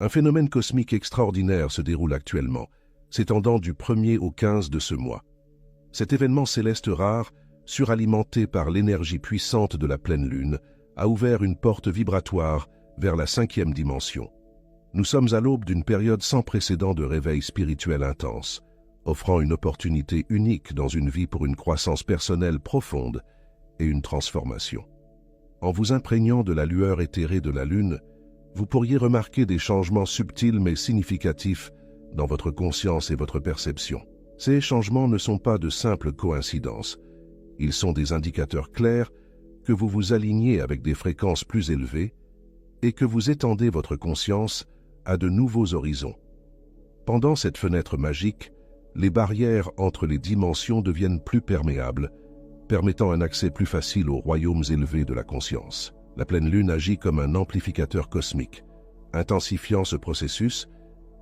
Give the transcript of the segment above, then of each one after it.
Un phénomène cosmique extraordinaire se déroule actuellement, s'étendant du 1er au 15 de ce mois. Cet événement céleste rare, suralimenté par l'énergie puissante de la pleine lune, a ouvert une porte vibratoire vers la 5e dimension. Nous sommes à l'aube d'une période sans précédent de réveil spirituel intense, offrant une opportunité unique dans une vie pour une croissance personnelle profonde et une transformation. En vous imprégnant de la lueur éthérée de la lune, vous pourriez remarquer des changements subtils mais significatifs dans votre conscience et votre perception. Ces changements ne sont pas de simples coïncidences. Ils sont des indicateurs clairs que vous vous alignez avec des fréquences plus élevées et que vous étendez votre conscience à de nouveaux horizons. Pendant cette fenêtre magique, les barrières entre les dimensions deviennent plus perméables, permettant un accès plus facile aux royaumes élevés de la conscience. La pleine lune agit comme un amplificateur cosmique, intensifiant ce processus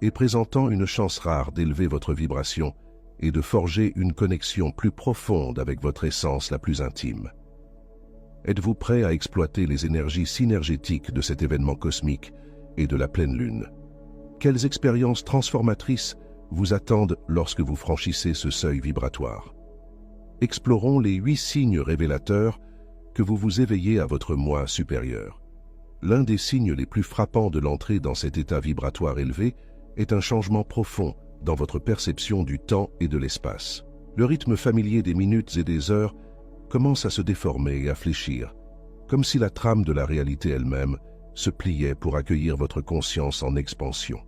et présentant une chance rare d'élever votre vibration et de forger une connexion plus profonde avec votre essence la plus intime. Êtes-vous prêt à exploiter les énergies synergétiques de cet événement cosmique et de la pleine lune? Quelles expériences transformatrices vous attendent lorsque vous franchissez ce seuil vibratoire? Explorons les 8 signes révélateurs que vous vous éveillez à votre moi supérieur. L'un des signes les plus frappants de l'entrée dans cet état vibratoire élevé est un changement profond dans votre perception du temps et de l'espace. Le rythme familier des minutes et des heures commence à se déformer et à fléchir, comme si la trame de la réalité elle-même se pliait pour accueillir votre conscience en expansion.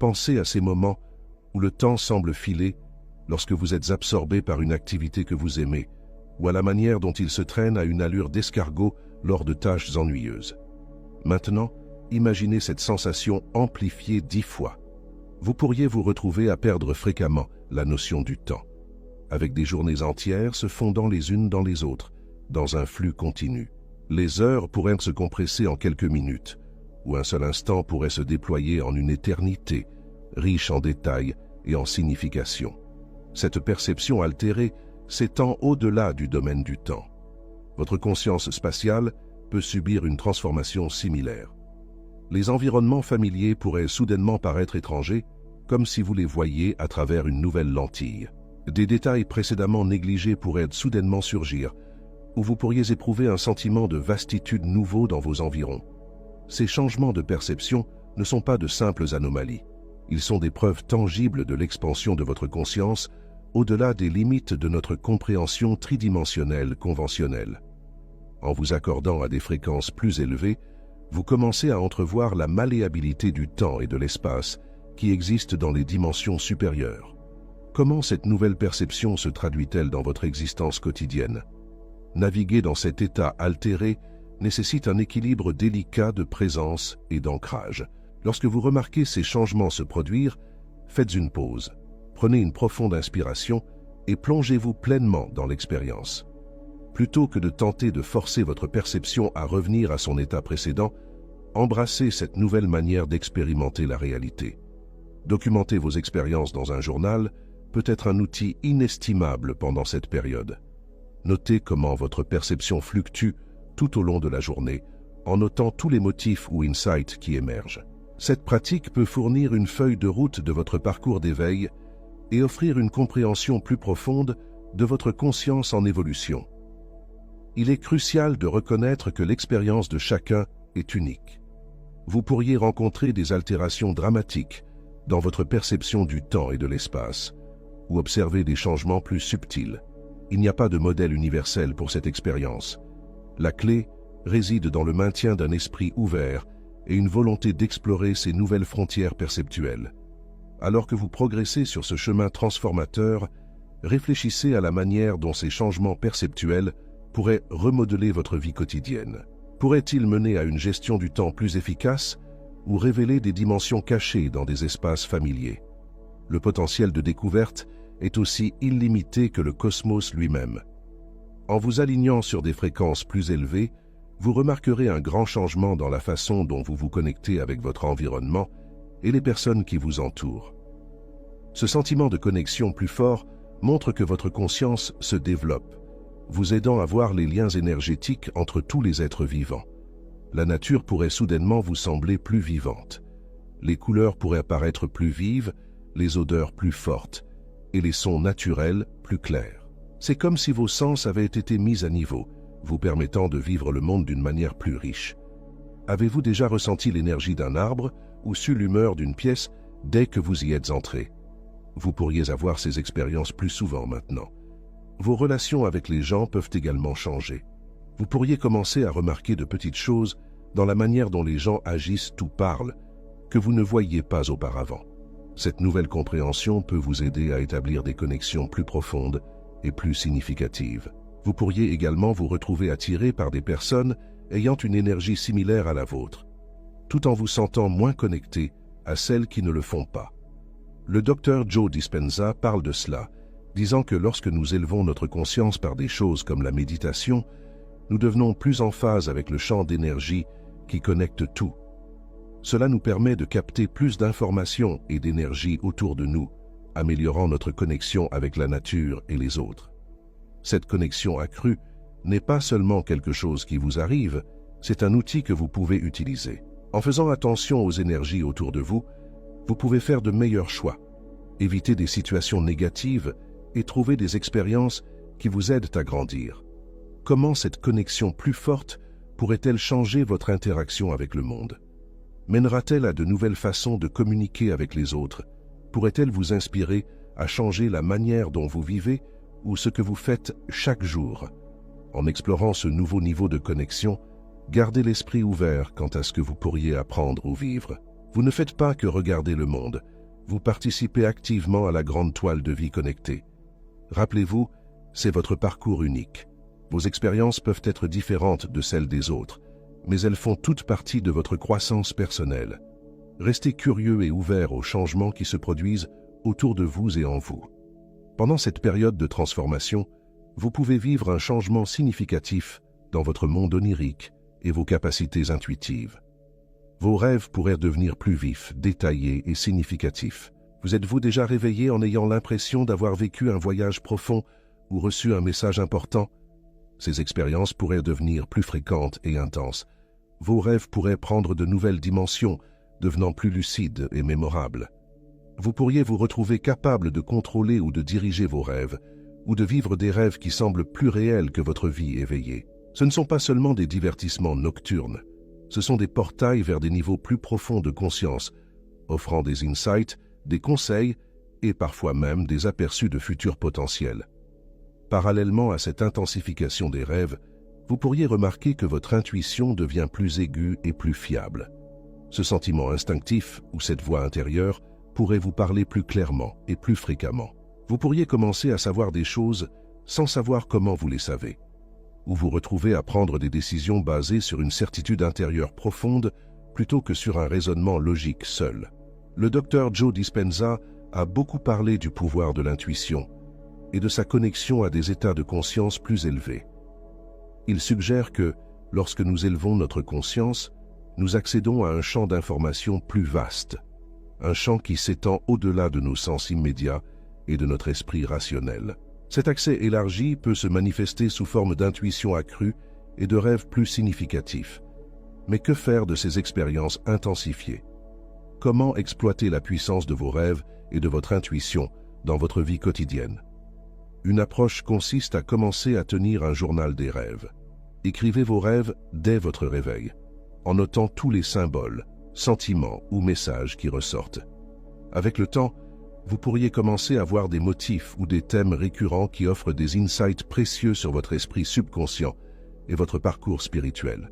Pensez à ces moments où le temps semble filer lorsque vous êtes absorbé par une activité que vous aimez, ou à la manière dont il se traîne à une allure d'escargot lors de tâches ennuyeuses. Maintenant, imaginez cette sensation amplifiée 10 fois. Vous pourriez vous retrouver à perdre fréquemment la notion du temps, avec des journées entières se fondant les unes dans les autres, dans un flux continu. Les heures pourraient se compresser en quelques minutes, ou un seul instant pourrait se déployer en une éternité, riche en détails et en signification. Cette perception altérée s'étend au-delà du domaine du temps. Votre conscience spatiale peut subir une transformation similaire. Les environnements familiers pourraient soudainement paraître étrangers, comme si vous les voyiez à travers une nouvelle lentille. Des détails précédemment négligés pourraient soudainement surgir, ou vous pourriez éprouver un sentiment de vastitude nouveau dans vos environs. Ces changements de perception ne sont pas de simples anomalies. Ils sont des preuves tangibles de l'expansion de votre conscience au-delà des limites de notre compréhension tridimensionnelle conventionnelle. En vous accordant à des fréquences plus élevées, vous commencez à entrevoir la malléabilité du temps et de l'espace qui existent dans les dimensions supérieures. Comment cette nouvelle perception se traduit-elle dans votre existence quotidienne? Naviguer dans cet état altéré nécessite un équilibre délicat de présence et d'ancrage. Lorsque vous remarquez ces changements se produire, faites une pause. Prenez une profonde inspiration et plongez-vous pleinement dans l'expérience. Plutôt que de tenter de forcer votre perception à revenir à son état précédent, embrassez cette nouvelle manière d'expérimenter la réalité. Documenter vos expériences dans un journal peut être un outil inestimable pendant cette période. Notez comment votre perception fluctue tout au long de la journée, en notant tous les motifs ou insights qui émergent. Cette pratique peut fournir une feuille de route de votre parcours d'éveil et offrir une compréhension plus profonde de votre conscience en évolution. Il est crucial de reconnaître que l'expérience de chacun est unique. Vous pourriez rencontrer des altérations dramatiques dans votre perception du temps et de l'espace, ou observer des changements plus subtils. Il n'y a pas de modèle universel pour cette expérience. La clé réside dans le maintien d'un esprit ouvert et une volonté d'explorer ces nouvelles frontières perceptuelles. Alors que vous progressez sur ce chemin transformateur, réfléchissez à la manière dont ces changements perceptuels pourraient remodeler votre vie quotidienne. Pourraient-ils mener à une gestion du temps plus efficace ou révéler des dimensions cachées dans des espaces familiers? Le potentiel de découverte est aussi illimité que le cosmos lui-même. En vous alignant sur des fréquences plus élevées, vous remarquerez un grand changement dans la façon dont vous vous connectez avec votre environnement et les personnes qui vous entourent. Ce sentiment de connexion plus fort montre que votre conscience se développe, vous aidant à voir les liens énergétiques entre tous les êtres vivants. La nature pourrait soudainement vous sembler plus vivante. Les couleurs pourraient apparaître plus vives, les odeurs plus fortes, et les sons naturels plus clairs. C'est comme si vos sens avaient été mis à niveau, vous permettant de vivre le monde d'une manière plus riche. Avez-vous déjà ressenti l'énergie d'un arbre ou su l'humeur d'une pièce dès que vous y êtes entré? Vous pourriez avoir ces expériences plus souvent maintenant. Vos relations avec les gens peuvent également changer. Vous pourriez commencer à remarquer de petites choses dans la manière dont les gens agissent ou parlent que vous ne voyiez pas auparavant. Cette nouvelle compréhension peut vous aider à établir des connexions plus profondes et plus significatives. Vous pourriez également vous retrouver attiré par des personnes ayant une énergie similaire à la vôtre, tout en vous sentant moins connecté à celles qui ne le font pas. Le docteur Joe Dispenza parle de cela, disant que lorsque nous élevons notre conscience par des choses comme la méditation, nous devenons plus en phase avec le champ d'énergie qui connecte tout. Cela nous permet de capter plus d'informations et d'énergie autour de nous, améliorant notre connexion avec la nature et les autres. Cette connexion accrue n'est pas seulement quelque chose qui vous arrive, c'est un outil que vous pouvez utiliser. En faisant attention aux énergies autour de vous, vous pouvez faire de meilleurs choix, éviter des situations négatives et trouver des expériences qui vous aident à grandir. Comment cette connexion plus forte pourrait-elle changer votre interaction avec le monde? Mènera-t-elle à de nouvelles façons de communiquer avec les autres? Pourrait-elle vous inspirer à changer la manière dont vous vivez ou ce que vous faites chaque jour? En explorant ce nouveau niveau de connexion, gardez l'esprit ouvert quant à ce que vous pourriez apprendre ou vivre. Vous ne faites pas que regarder le monde, vous participez activement à la grande toile de vie connectée. Rappelez-vous, c'est votre parcours unique. Vos expériences peuvent être différentes de celles des autres, mais elles font toutes partie de votre croissance personnelle. Restez curieux et ouvert aux changements qui se produisent autour de vous et en vous. Pendant cette période de transformation, vous pouvez vivre un changement significatif dans votre monde onirique et vos capacités intuitives. Vos rêves pourraient devenir plus vifs, détaillés et significatifs. Vous êtes-vous déjà réveillé en ayant l'impression d'avoir vécu un voyage profond ou reçu un message important? Ces expériences pourraient devenir plus fréquentes et intenses. Vos rêves pourraient prendre de nouvelles dimensions, devenant plus lucides et mémorables. Vous pourriez vous retrouver capable de contrôler ou de diriger vos rêves, ou de vivre des rêves qui semblent plus réels que votre vie éveillée. Ce ne sont pas seulement des divertissements nocturnes, ce sont des portails vers des niveaux plus profonds de conscience, offrant des insights, des conseils et parfois même des aperçus de futurs potentiels. Parallèlement à cette intensification des rêves, vous pourriez remarquer que votre intuition devient plus aiguë et plus fiable. Ce sentiment instinctif ou cette voix intérieure pourrait vous parler plus clairement et plus fréquemment. Vous pourriez commencer à savoir des choses sans savoir comment vous les savez, ou vous retrouver à prendre des décisions basées sur une certitude intérieure profonde plutôt que sur un raisonnement logique seul. Le docteur Joe Dispenza a beaucoup parlé du pouvoir de l'intuition et de sa connexion à des états de conscience plus élevés. Il suggère que, lorsque nous élevons notre conscience, nous accédons à un champ d'information plus vaste, un champ qui s'étend au-delà de nos sens immédiats et de notre esprit rationnel. Cet accès élargi peut se manifester sous forme d'intuition accrue et de rêves plus significatifs. Mais que faire de ces expériences intensifiées? Comment exploiter la puissance de vos rêves et de votre intuition dans votre vie quotidienne? Une approche consiste à commencer à tenir un journal des rêves. Écrivez vos rêves dès votre réveil, en notant tous les symboles, sentiments ou messages qui ressortent. Avec le temps, vous pourriez commencer à voir des motifs ou des thèmes récurrents qui offrent des insights précieux sur votre esprit subconscient et votre parcours spirituel.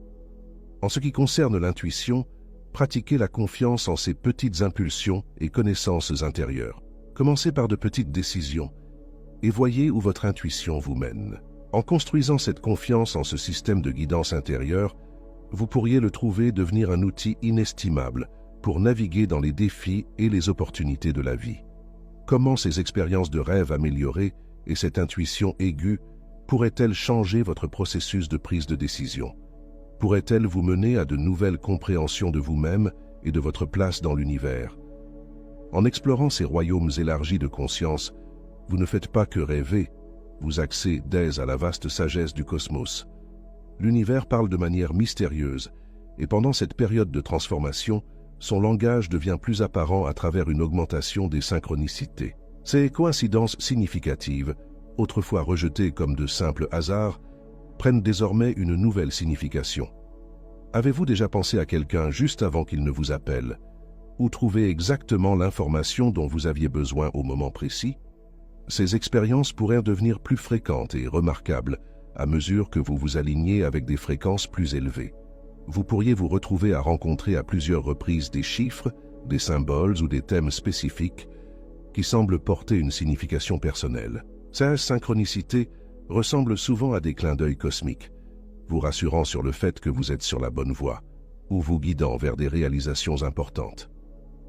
En ce qui concerne l'intuition, pratiquez la confiance en ces petites impulsions et connaissances intérieures. Commencez par de petites décisions et voyez où votre intuition vous mène. En construisant cette confiance en ce système de guidance intérieure, vous pourriez le trouver devenir un outil inestimable pour naviguer dans les défis et les opportunités de la vie. Comment ces expériences de rêve améliorées et cette intuition aiguë pourraient-elles changer votre processus de prise de décision? Pourraient-elles vous mener à de nouvelles compréhensions de vous-même et de votre place dans l'univers? En explorant ces royaumes élargis de conscience, vous ne faites pas que rêver, vous accédez à la vaste sagesse du cosmos. L'univers parle de manière mystérieuse, et pendant cette période de transformation, son langage devient plus apparent à travers une augmentation des synchronicités. Ces coïncidences significatives, autrefois rejetées comme de simples hasards, prennent désormais une nouvelle signification. Avez-vous déjà pensé à quelqu'un juste avant qu'il ne vous appelle, ou trouvé exactement l'information dont vous aviez besoin au moment précis? Ces expériences pourraient devenir plus fréquentes et remarquables à mesure que vous vous alignez avec des fréquences plus élevées. Vous pourriez vous retrouver à rencontrer à plusieurs reprises des chiffres, des symboles ou des thèmes spécifiques qui semblent porter une signification personnelle. Ces synchronicités ressemblent souvent à des clins d'œil cosmiques, vous rassurant sur le fait que vous êtes sur la bonne voie, ou vous guidant vers des réalisations importantes.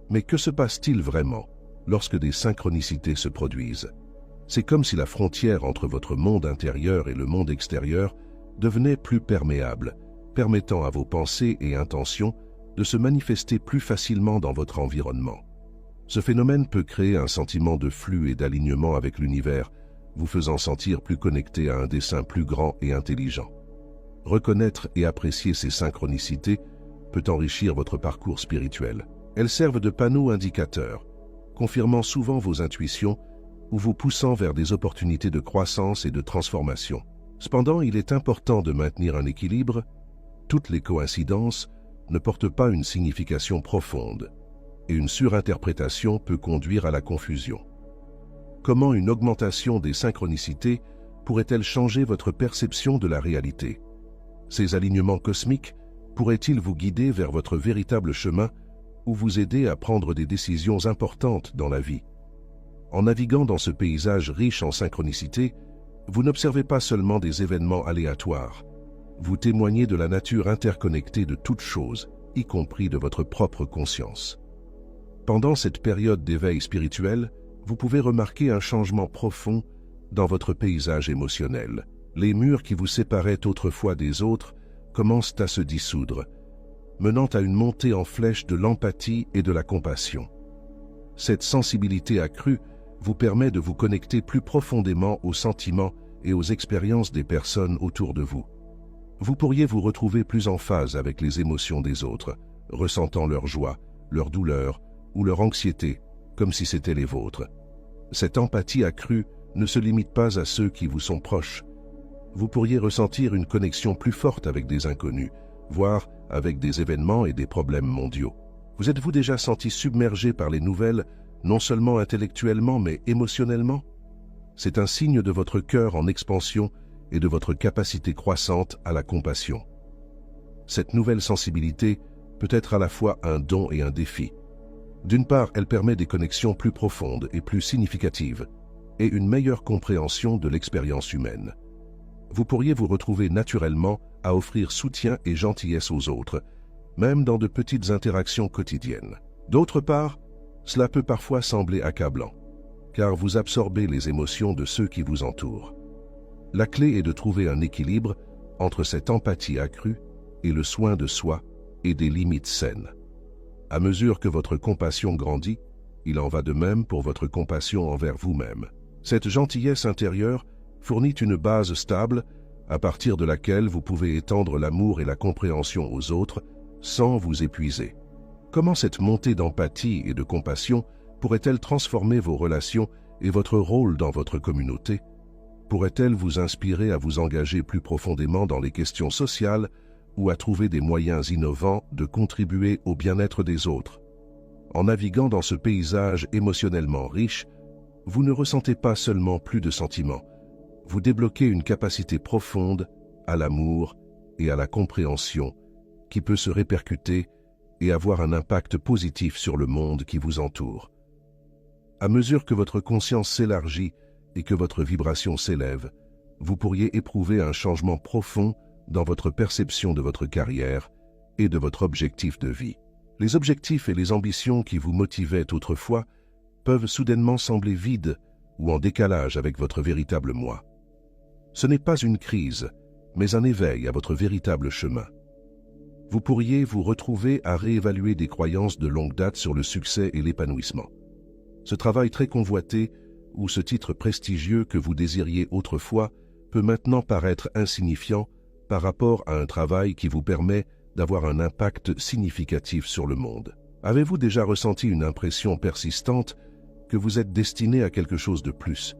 Mais que se passe-t-il vraiment lorsque des synchronicités se produisent? C'est comme si la frontière entre votre monde intérieur et le monde extérieur devenait plus perméable, permettant à vos pensées et intentions de se manifester plus facilement dans votre environnement. Ce phénomène peut créer un sentiment de flux et d'alignement avec l'univers, vous faisant sentir plus connecté à un dessein plus grand et intelligent. Reconnaître et apprécier ces synchronicités peut enrichir votre parcours spirituel. Elles servent de panneaux indicateurs, confirmant souvent vos intuitions ou vous poussant vers des opportunités de croissance et de transformation. Cependant, il est important de maintenir un équilibre. Toutes les coïncidences ne portent pas une signification profonde, et une surinterprétation peut conduire à la confusion. Comment une augmentation des synchronicités pourrait-elle changer votre perception de la réalité? Ces alignements cosmiques pourraient-ils vous guider vers votre véritable chemin ou vous aider à prendre des décisions importantes dans la vie? En naviguant dans ce paysage riche en synchronicité, vous n'observez pas seulement des événements aléatoires. Vous témoignez de la nature interconnectée de toutes choses, y compris de votre propre conscience. Pendant cette période d'éveil spirituel, vous pouvez remarquer un changement profond dans votre paysage émotionnel. Les murs qui vous séparaient autrefois des autres commencent à se dissoudre, menant à une montée en flèche de l'empathie et de la compassion. Cette sensibilité accrue vous permet de vous connecter plus profondément aux sentiments et aux expériences des personnes autour de vous. Vous pourriez vous retrouver plus en phase avec les émotions des autres, ressentant leur joie, leur douleur ou leur anxiété, comme si c'était les vôtres. Cette empathie accrue ne se limite pas à ceux qui vous sont proches. Vous pourriez ressentir une connexion plus forte avec des inconnus, voire avec des événements et des problèmes mondiaux. Vous êtes-vous déjà senti submergé par les nouvelles, non seulement intellectuellement mais émotionnellement? C'est un signe de votre cœur en expansion et de votre capacité croissante à la compassion. Cette nouvelle sensibilité peut être à la fois un don et un défi. D'une part, elle permet des connexions plus profondes et plus significatives, et une meilleure compréhension de l'expérience humaine. Vous pourriez vous retrouver naturellement à offrir soutien et gentillesse aux autres, même dans de petites interactions quotidiennes. D'autre part, cela peut parfois sembler accablant, car vous absorbez les émotions de ceux qui vous entourent. La clé est de trouver un équilibre entre cette empathie accrue et le soin de soi et des limites saines. À mesure que votre compassion grandit, il en va de même pour votre compassion envers vous-même. Cette gentillesse intérieure fournit une base stable à partir de laquelle vous pouvez étendre l'amour et la compréhension aux autres sans vous épuiser. Comment cette montée d'empathie et de compassion pourrait-elle transformer vos relations et votre rôle dans votre communauté? Pourrait-elle vous inspirer à vous engager plus profondément dans les questions sociales ou à trouver des moyens innovants de contribuer au bien-être des autres? En naviguant dans ce paysage émotionnellement riche, vous ne ressentez pas seulement plus de sentiments, vous débloquez une capacité profonde à l'amour et à la compréhension qui peut se répercuter et avoir un impact positif sur le monde qui vous entoure. À mesure que votre conscience s'élargit et que votre vibration s'élève, vous pourriez éprouver un changement profond dans votre perception de votre carrière et de votre objectif de vie. Les objectifs et les ambitions qui vous motivaient autrefois peuvent soudainement sembler vides ou en décalage avec votre véritable moi. Ce n'est pas une crise, mais un éveil à votre véritable chemin. Vous pourriez vous retrouver à réévaluer des croyances de longue date sur le succès et l'épanouissement. Ce travail très convoité ou ce titre prestigieux que vous désiriez autrefois peut maintenant paraître insignifiant par rapport à un travail qui vous permet d'avoir un impact significatif sur le monde. Avez-vous déjà ressenti une impression persistante que vous êtes destiné à quelque chose de plus,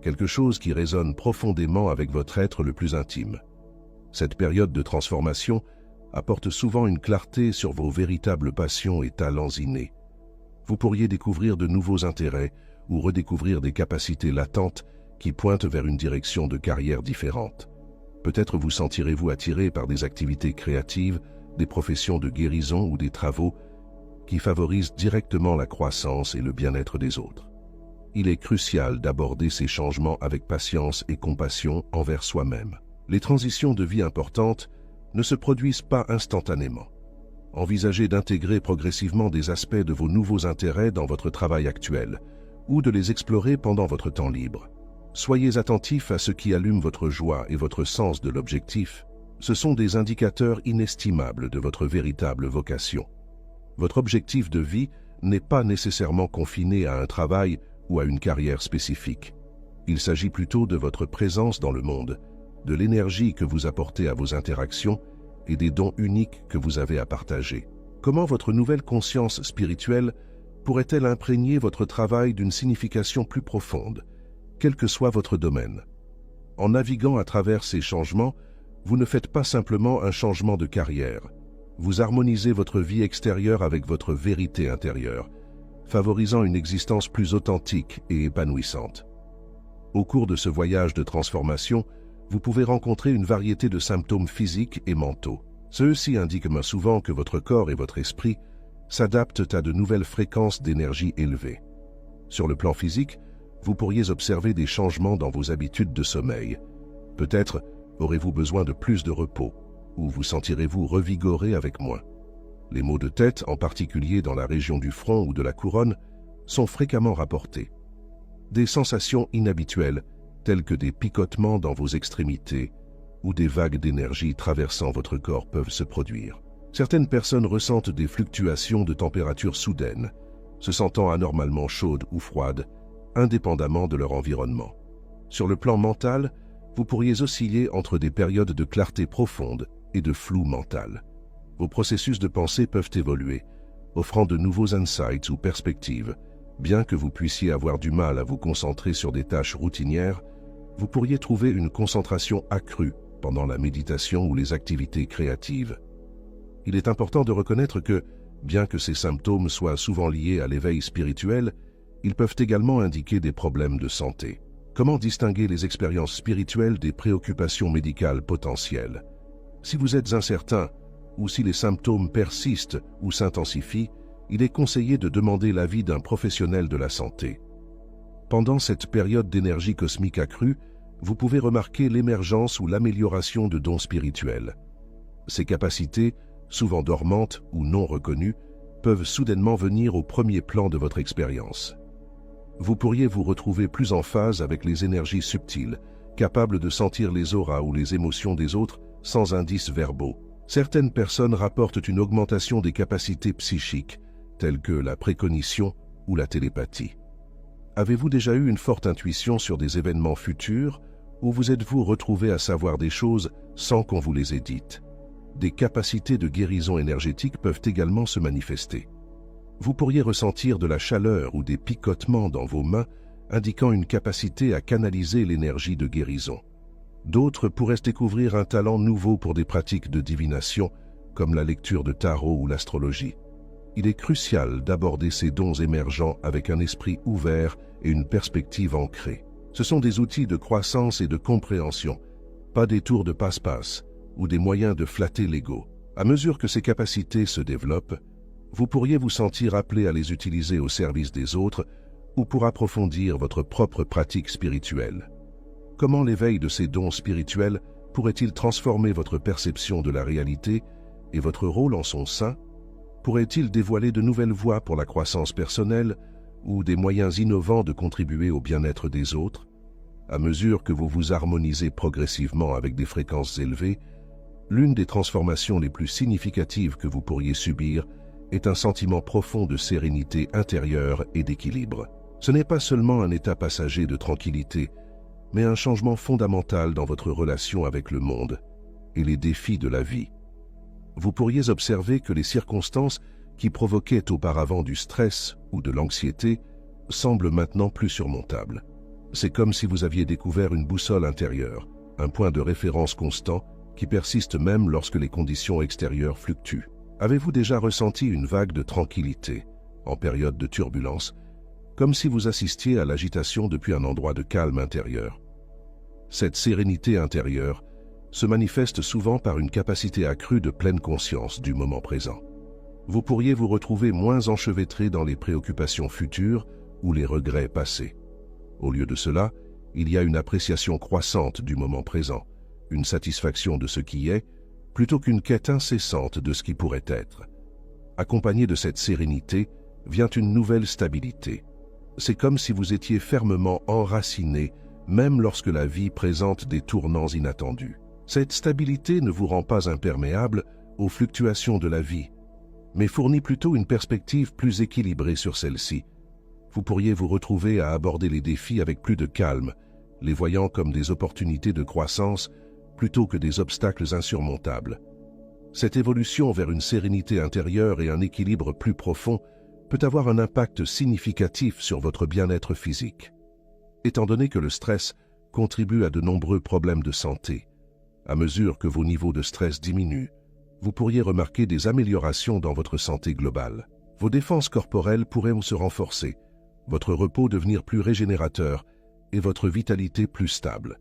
quelque chose qui résonne profondément avec votre être le plus intime? Cette période de transformation apporte souvent une clarté sur vos véritables passions et talents innés. Vous pourriez découvrir de nouveaux intérêts ou redécouvrir des capacités latentes qui pointent vers une direction de carrière différente. Peut-être vous sentirez-vous attiré par des activités créatives, des professions de guérison ou des travaux qui favorisent directement la croissance et le bien-être des autres. Il est crucial d'aborder ces changements avec patience et compassion envers soi-même. Les transitions de vie importantes ne se produisent pas instantanément. Envisagez d'intégrer progressivement des aspects de vos nouveaux intérêts dans votre travail actuel ou de les explorer pendant votre temps libre. Soyez attentif à ce qui allume votre joie et votre sens de l'objectif. Ce sont des indicateurs inestimables de votre véritable vocation. Votre objectif de vie n'est pas nécessairement confiné à un travail ou à une carrière spécifique. Il s'agit plutôt de votre présence dans le monde, de l'énergie que vous apportez à vos interactions et des dons uniques que vous avez à partager. Comment votre nouvelle conscience spirituelle pourrait-elle imprégner votre travail d'une signification plus profonde, quel que soit votre domaine? En naviguant à travers ces changements, vous ne faites pas simplement un changement de carrière. Vous harmonisez votre vie extérieure avec votre vérité intérieure, favorisant une existence plus authentique et épanouissante. Au cours de ce voyage de transformation, vous pouvez rencontrer une variété de symptômes physiques et mentaux. Ceux-ci indiquent souvent que votre corps et votre esprit s'adaptent à de nouvelles fréquences d'énergie élevées. Sur le plan physique, vous pourriez observer des changements dans vos habitudes de sommeil. Peut-être aurez-vous besoin de plus de repos, ou vous sentirez-vous revigoré avec moins. Les maux de tête, en particulier dans la région du front ou de la couronne, sont fréquemment rapportés. Des sensations inhabituelles, telles que des picotements dans vos extrémités ou des vagues d'énergie traversant votre corps peuvent se produire. Certaines personnes ressentent des fluctuations de température soudaines, se sentant anormalement chaudes ou froides, indépendamment de leur environnement. Sur le plan mental, vous pourriez osciller entre des périodes de clarté profonde et de flou mental. Vos processus de pensée peuvent évoluer, offrant de nouveaux insights ou perspectives. Bien que vous puissiez avoir du mal à vous concentrer sur des tâches routinières, vous pourriez trouver une concentration accrue pendant la méditation ou les activités créatives. Il est important de reconnaître que, bien que ces symptômes soient souvent liés à l'éveil spirituel, ils peuvent également indiquer des problèmes de santé. Comment distinguer les expériences spirituelles des préoccupations médicales potentielles? Si vous êtes incertain, ou si les symptômes persistent ou s'intensifient, il est conseillé de demander l'avis d'un professionnel de la santé. Pendant cette période d'énergie cosmique accrue, vous pouvez remarquer l'émergence ou l'amélioration de dons spirituels. Ces capacités, souvent dormantes ou non reconnues, peuvent soudainement venir au premier plan de votre expérience. Vous pourriez vous retrouver plus en phase avec les énergies subtiles, capables de sentir les auras ou les émotions des autres sans indices verbaux. Certaines personnes rapportent une augmentation des capacités psychiques, telles que la précognition ou la télépathie. Avez-vous déjà eu une forte intuition sur des événements futurs, ou vous êtes-vous retrouvé à savoir des choses sans qu'on vous les ait dites? Des capacités de guérison énergétique peuvent également se manifester. Vous pourriez ressentir de la chaleur ou des picotements dans vos mains, indiquant une capacité à canaliser l'énergie de guérison. D'autres pourraient découvrir un talent nouveau pour des pratiques de divination, comme la lecture de tarot ou l'astrologie. Il est crucial d'aborder ces dons émergents avec un esprit ouvert et une perspective ancrée. Ce sont des outils de croissance et de compréhension, pas des tours de passe-passe ou des moyens de flatter l'ego. À mesure que ces capacités se développent, vous pourriez vous sentir appelé à les utiliser au service des autres ou pour approfondir votre propre pratique spirituelle. Comment l'éveil de ces dons spirituels pourrait-il transformer votre perception de la réalité et votre rôle en son sein? Pourrait-il dévoiler de nouvelles voies pour la croissance personnelle ou des moyens innovants de contribuer au bien-être des autres? À mesure que vous vous harmonisez progressivement avec des fréquences élevées, l'une des transformations les plus significatives que vous pourriez subir est un sentiment profond de sérénité intérieure et d'équilibre. Ce n'est pas seulement un état passager de tranquillité, mais un changement fondamental dans votre relation avec le monde et les défis de la vie. Vous pourriez observer que les circonstances qui provoquaient auparavant du stress ou de l'anxiété, semblent maintenant plus surmontables. C'est comme si vous aviez découvert une boussole intérieure, un point de référence constant qui persiste même lorsque les conditions extérieures fluctuent. Avez-vous déjà ressenti une vague de tranquillité, en période de turbulence, comme si vous assistiez à l'agitation depuis un endroit de calme intérieur? Cette sérénité intérieure se manifeste souvent par une capacité accrue de pleine conscience du moment présent. Vous pourriez vous retrouver moins enchevêtré dans les préoccupations futures ou les regrets passés. Au lieu de cela, il y a une appréciation croissante du moment présent, une satisfaction de ce qui est, plutôt qu'une quête incessante de ce qui pourrait être. Accompagnée de cette sérénité, vient une nouvelle stabilité. C'est comme si vous étiez fermement enraciné, même lorsque la vie présente des tournants inattendus. Cette stabilité ne vous rend pas imperméable aux fluctuations de la vie, mais fournit plutôt une perspective plus équilibrée sur celle-ci. Vous pourriez vous retrouver à aborder les défis avec plus de calme, les voyant comme des opportunités de croissance plutôt que des obstacles insurmontables. Cette évolution vers une sérénité intérieure et un équilibre plus profond peut avoir un impact significatif sur votre bien-être physique. Étant donné que le stress contribue à de nombreux problèmes de santé, à mesure que vos niveaux de stress diminuent, vous pourriez remarquer des améliorations dans votre santé globale. Vos défenses corporelles pourraient se renforcer, votre repos devenir plus régénérateur et votre vitalité plus stable.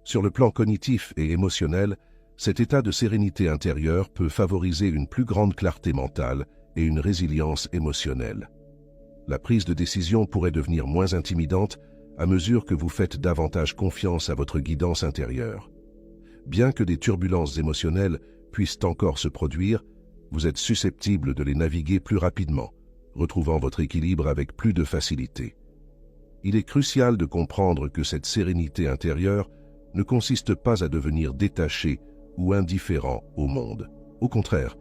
Sur le plan cognitif et émotionnel, cet état de sérénité intérieure peut favoriser une plus grande clarté mentale et une résilience émotionnelle. La prise de décision pourrait devenir moins intimidante à mesure que vous faites davantage confiance à votre guidance intérieure. Bien que des turbulences émotionnelles puissent encore se produire, vous êtes susceptible de les naviguer plus rapidement, retrouvant votre équilibre avec plus de facilité. Il est crucial de comprendre que cette sérénité intérieure ne consiste pas à devenir détaché ou indifférent au monde. Au contraire,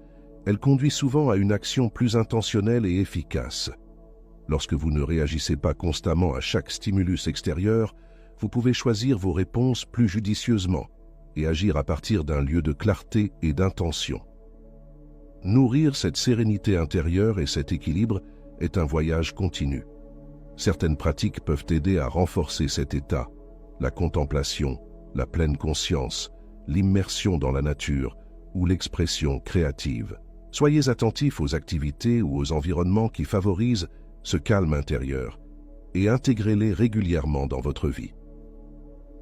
elle conduit souvent à une action plus intentionnelle et efficace. Lorsque vous ne réagissez pas constamment à chaque stimulus extérieur, vous pouvez choisir vos réponses plus judicieusement et agir à partir d'un lieu de clarté et d'intention. Nourrir cette sérénité intérieure et cet équilibre est un voyage continu. Certaines pratiques peuvent aider à renforcer cet état: la contemplation, la pleine conscience, l'immersion dans la nature ou l'expression créative. Soyez attentifs aux activités ou aux environnements qui favorisent ce calme intérieur et intégrez-les régulièrement dans votre vie.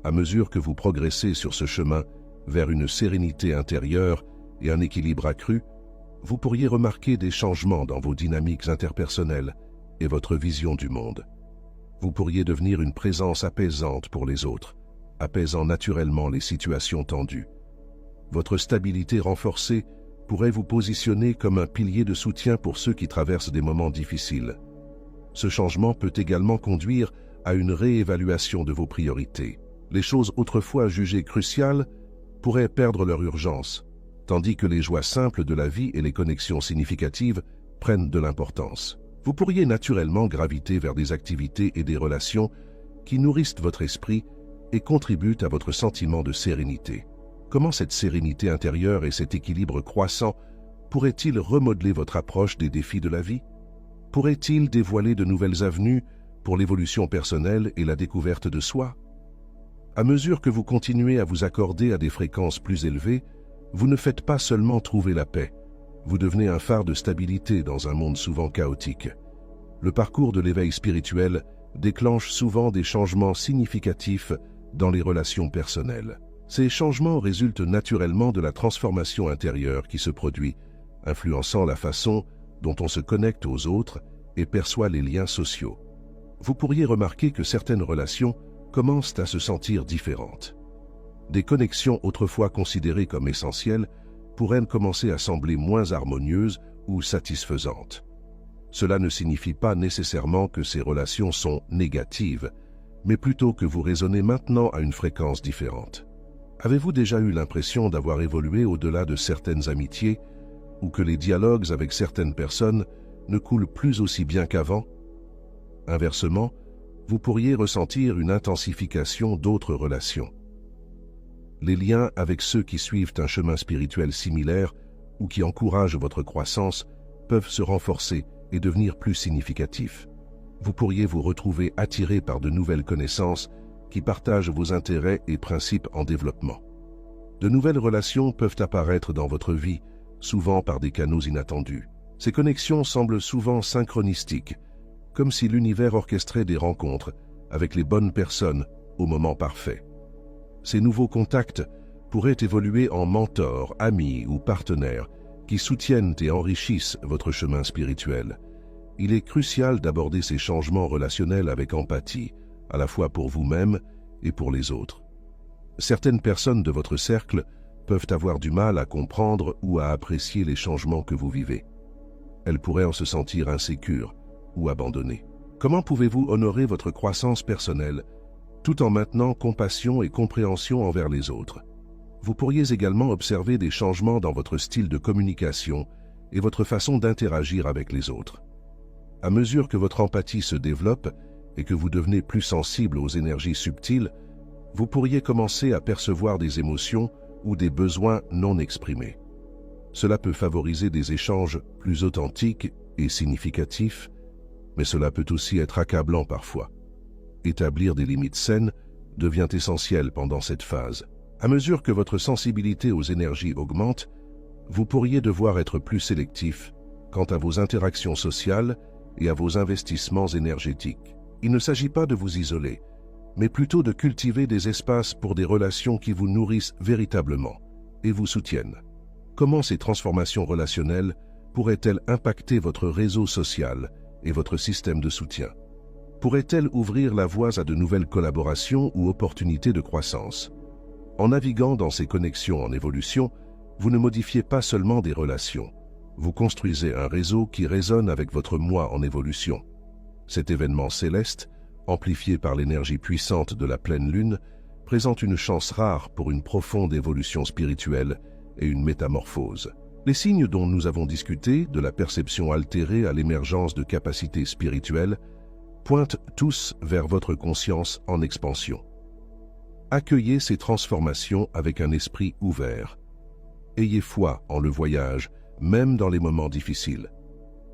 À mesure que vous progressez sur ce chemin vers une sérénité intérieure et un équilibre accru, vous pourriez remarquer des changements dans vos dynamiques interpersonnelles et votre vision du monde. Vous pourriez devenir une présence apaisante pour les autres, apaisant naturellement les situations tendues. Votre stabilité renforcée pourrait vous positionner comme un pilier de soutien pour ceux qui traversent des moments difficiles. Ce changement peut également conduire à une réévaluation de vos priorités. Les choses autrefois jugées cruciales pourraient perdre leur urgence, tandis que les joies simples de la vie et les connexions significatives prennent de l'importance. Vous pourriez naturellement graviter vers des activités et des relations qui nourrissent votre esprit et contribuent à votre sentiment de sérénité. Comment cette sérénité intérieure et cet équilibre croissant pourraient-ils remodeler votre approche des défis de la vie? Pourraient-ils dévoiler de nouvelles avenues pour l'évolution personnelle et la découverte de soi? À mesure que vous continuez à vous accorder à des fréquences plus élevées, vous ne faites pas seulement trouver la paix, vous devenez un phare de stabilité dans un monde souvent chaotique. Le parcours de l'éveil spirituel déclenche souvent des changements significatifs dans les relations personnelles. Ces changements résultent naturellement de la transformation intérieure qui se produit, influençant la façon dont on se connecte aux autres et perçoit les liens sociaux. Vous pourriez remarquer que certaines relations commencent à se sentir différentes. Des connexions autrefois considérées comme essentielles pourraient commencer à sembler moins harmonieuses ou satisfaisantes. Cela ne signifie pas nécessairement que ces relations sont négatives, mais plutôt que vous résonnez maintenant à une fréquence différente. Avez-vous déjà eu l'impression d'avoir évolué au-delà de certaines amitiés ou que les dialogues avec certaines personnes ne coulent plus aussi bien qu'avant? Inversement, vous pourriez ressentir une intensification d'autres relations. Les liens avec ceux qui suivent un chemin spirituel similaire ou qui encouragent votre croissance peuvent se renforcer et devenir plus significatifs. Vous pourriez vous retrouver attiré par de nouvelles connaissances qui partagent vos intérêts et principes en développement. De nouvelles relations peuvent apparaître dans votre vie, souvent par des canaux inattendus. Ces connexions semblent souvent synchronistiques, comme si l'univers orchestrait des rencontres avec les bonnes personnes au moment parfait. Ces nouveaux contacts pourraient évoluer en mentors, amis ou partenaires qui soutiennent et enrichissent votre chemin spirituel. Il est crucial d'aborder ces changements relationnels avec empathie, à la fois pour vous-même et pour les autres. Certaines personnes de votre cercle peuvent avoir du mal à comprendre ou à apprécier les changements que vous vivez. Elles pourraient en se sentir insécures ou abandonnées. Comment pouvez-vous honorer votre croissance personnelle tout en maintenant compassion et compréhension envers les autres? Vous pourriez également observer des changements dans votre style de communication et votre façon d'interagir avec les autres. À mesure que votre empathie se développe et que vous devenez plus sensible aux énergies subtiles, vous pourriez commencer à percevoir des émotions ou des besoins non exprimés. Cela peut favoriser des échanges plus authentiques et significatifs, mais cela peut aussi être accablant parfois. Établir des limites saines devient essentiel pendant cette phase. À mesure que votre sensibilité aux énergies augmente, vous pourriez devoir être plus sélectif quant à vos interactions sociales et à vos investissements énergétiques. Il ne s'agit pas de vous isoler, mais plutôt de cultiver des espaces pour des relations qui vous nourrissent véritablement et vous soutiennent. Comment ces transformations relationnelles pourraient-elles impacter votre réseau social et votre système de soutien? Pourraient-elles ouvrir la voie à de nouvelles collaborations ou opportunités de croissance? En naviguant dans ces connexions en évolution, vous ne modifiez pas seulement des relations, vous construisez un réseau qui résonne avec votre moi en évolution. Cet événement céleste, amplifié par l'énergie puissante de la pleine lune, présente une chance rare pour une profonde évolution spirituelle et une métamorphose. Les signes dont nous avons discuté, de la perception altérée à l'émergence de capacités spirituelles, pointent tous vers votre conscience en expansion. Accueillez ces transformations avec un esprit ouvert. Ayez foi en le voyage, même dans les moments difficiles.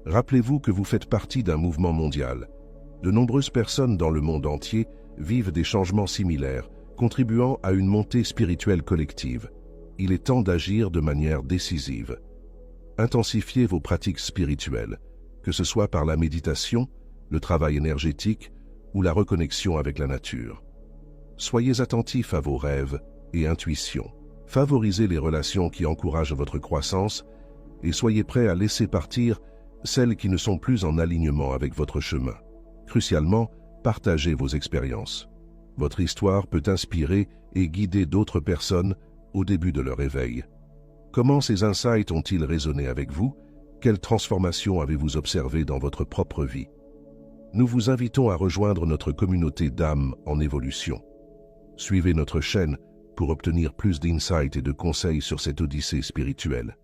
Rappelez-vous que vous faites partie d'un mouvement mondial. De nombreuses personnes dans le monde entier vivent des changements similaires, contribuant à une montée spirituelle collective. Il est temps d'agir de manière décisive. Intensifiez vos pratiques spirituelles, que ce soit par la méditation, le travail énergétique ou la reconnexion avec la nature. Soyez attentifs à vos rêves et intuitions. Favorisez les relations qui encouragent votre croissance et soyez prêts à laisser partir celles qui ne sont plus en alignement avec votre chemin. Crucialement, partagez vos expériences. Votre histoire peut inspirer et guider d'autres personnes au début de leur éveil. Comment ces insights ont-ils résonné avec vous? Quelles transformations avez-vous observées dans votre propre vie? Nous vous invitons à rejoindre notre communauté d'âmes en évolution. Suivez notre chaîne pour obtenir plus d'insights et de conseils sur cette odyssée spirituelle.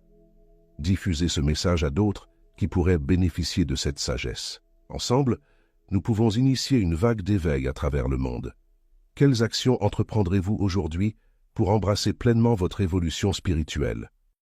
Diffusez ce message à d'autres qui pourraient bénéficier de cette sagesse. Ensemble, nous pouvons initier une vague d'éveil à travers le monde. Quelles actions entreprendrez-vous aujourd'hui pour embrasser pleinement votre évolution spirituelle?